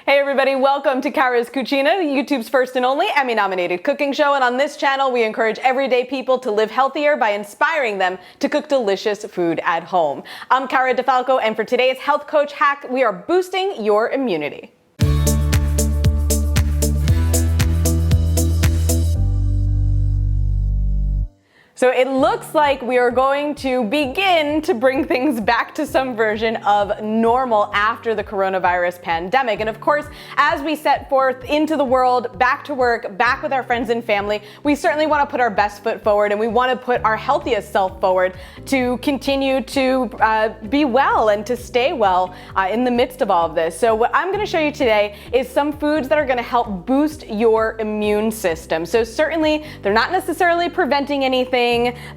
Hey everybody, welcome to Cara's Cucina, YouTube's first and only Emmy-nominated cooking show. And on this channel, we encourage everyday people to live healthier by inspiring them to cook delicious food at home. I'm Cara Di Falco, and for today's health coach hack, we are boosting your immunity. So it looks like we are going to begin to bring things back to some version of normal after the coronavirus pandemic. And of course, as we set forth into the world, back to work, back with our friends and family, we certainly want to put our best foot forward, and we want to put our healthiest self forward to continue to be well and to stay well in the midst of all of this. So what I'm going to show you today is some foods that are going to help boost your immune system. So certainly they're not necessarily preventing anything.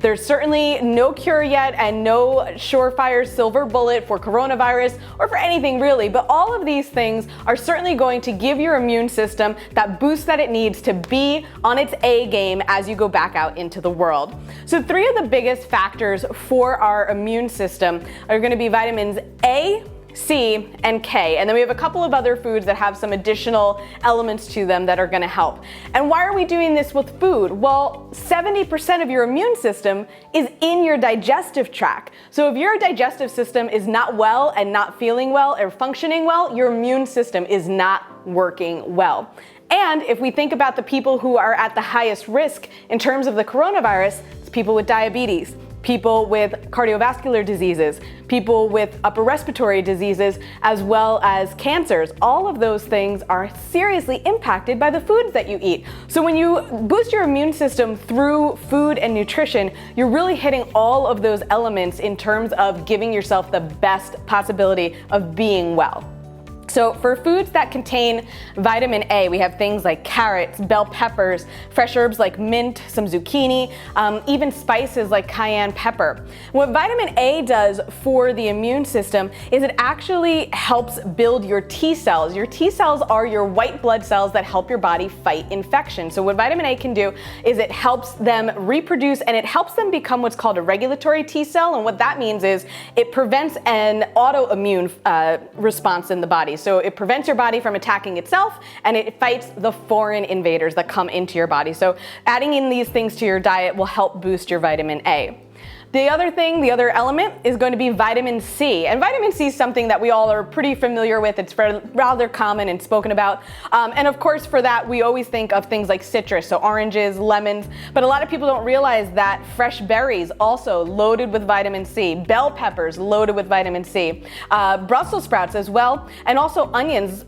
There's certainly no cure yet and no surefire silver bullet for coronavirus or for anything really, but all of these things are certainly going to give your immune system that boost that it needs to be on its A game as you go back out into the world. So three of the biggest factors for our immune system are going to be vitamins A, C, and K. And then we have a couple of other foods that have some additional elements to them that are going to help. And why are we doing this with food? Well, 70% of your immune system is in your digestive tract. So if your digestive system is not well and not feeling well or functioning well, your immune system is not working well. And if we think about the people who are at the highest risk in terms of the coronavirus, it's people with diabetes, people with cardiovascular diseases, people with upper respiratory diseases, as well as cancers. All of those things are seriously impacted by the foods that you eat. So when you boost your immune system through food and nutrition, you're really hitting all of those elements in terms of giving yourself the best possibility of being well. So for foods that contain vitamin A, we have things like carrots, bell peppers, fresh herbs like mint, some zucchini, even spices like cayenne pepper. What vitamin A does for the immune system is it actually helps build your T cells. Your T cells are your white blood cells that help your body fight infection. So what vitamin A can do is it helps them reproduce, and it helps them become what's called a regulatory T cell. And what that means is it prevents an autoimmune response in the body. So it prevents your body from attacking itself, and it fights the foreign invaders that come into your body. So adding in these things to your diet will help boost your vitamin A. The other element is going to be vitamin C. And vitamin C is something that we all are pretty familiar with. It's rather common and spoken about. And of course, for that, we always think of things like citrus, so oranges, lemons. But a lot of people don't realize that fresh berries also loaded with vitamin C, bell peppers loaded with vitamin C, Brussels sprouts as well, and also onions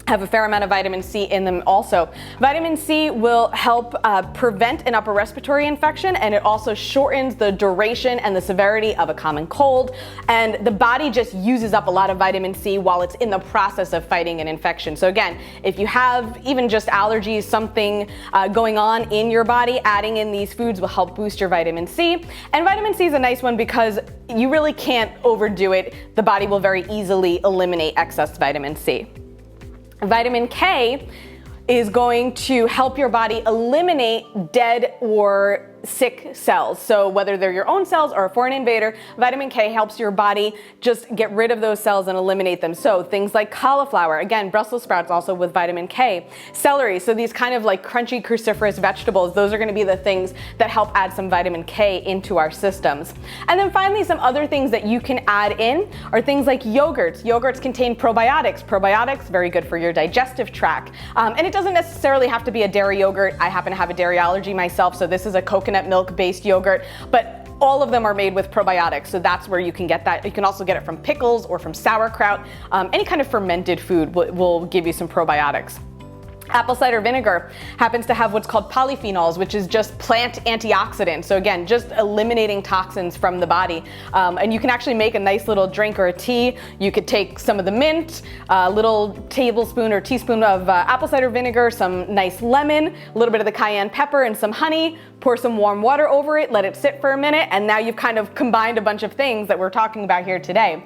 have a fair amount of vitamin C in them also. Vitamin C will help prevent an upper respiratory infection, and it also shortens the duration and the severity of a common cold. And the body just uses up a lot of vitamin C while it's in the process of fighting an infection. So again, if you have even just allergies, something going on in your body, adding in these foods will help boost your vitamin C. And vitamin C is a nice one because you really can't overdo it. The body will very easily eliminate excess vitamin C. Vitamin K is going to help your body eliminate dead or sick cells. So whether they're your own cells or a foreign invader, vitamin K helps your body just get rid of those cells and eliminate them. So things like cauliflower, again, Brussels sprouts also with vitamin K, celery, so these kind of like crunchy cruciferous vegetables, those are going to be the things that help add some vitamin K into our systems. And then finally, some other things that you can add in are things like yogurts. Yogurts contain probiotics. Probiotics, very good for your digestive tract. And it doesn't necessarily have to be a dairy yogurt. I happen to have a dairy allergy myself, so this is a coconut milk-based yogurt, but all of them are made with probiotics, so that's where you can get that. You can also get it from pickles or from sauerkraut. Any kind of fermented food will give you some probiotics. Apple cider vinegar happens to have what's called polyphenols, which is just plant antioxidants. So again, just eliminating toxins from the body. And you can actually make a nice little drink or a tea. You could take some of the mint, a little tablespoon or teaspoon of apple cider vinegar, some nice lemon, a little bit of the cayenne pepper, and some honey. pour some warm water over it, let it sit for a minute, and now you've kind of combined a bunch of things that we're talking about here today.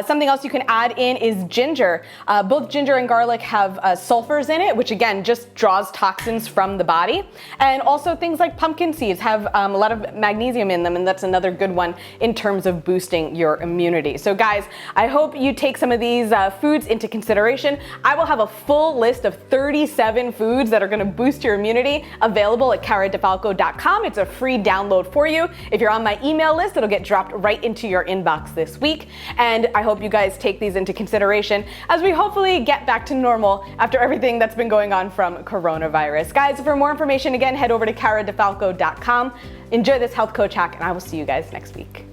Something else you can add in is ginger. Both ginger and garlic have sulfurs in it, which again just draws toxins from the body. And also things like pumpkin seeds have a lot of magnesium in them, and that's another good one in terms of boosting your immunity. So guys, I hope you take some of these foods into consideration. I will have a full list of 37 foods that are going to boost your immunity available at caradifalco.com. It's a free download for you. If you're on my email list, it'll get dropped right into your inbox this week. And I hope you guys take these into consideration as we hopefully get back to normal after everything that's been going on from coronavirus. Guys, for more information, again, head over to caradifalco.com. Enjoy this health coach hack, and I will see you guys next week.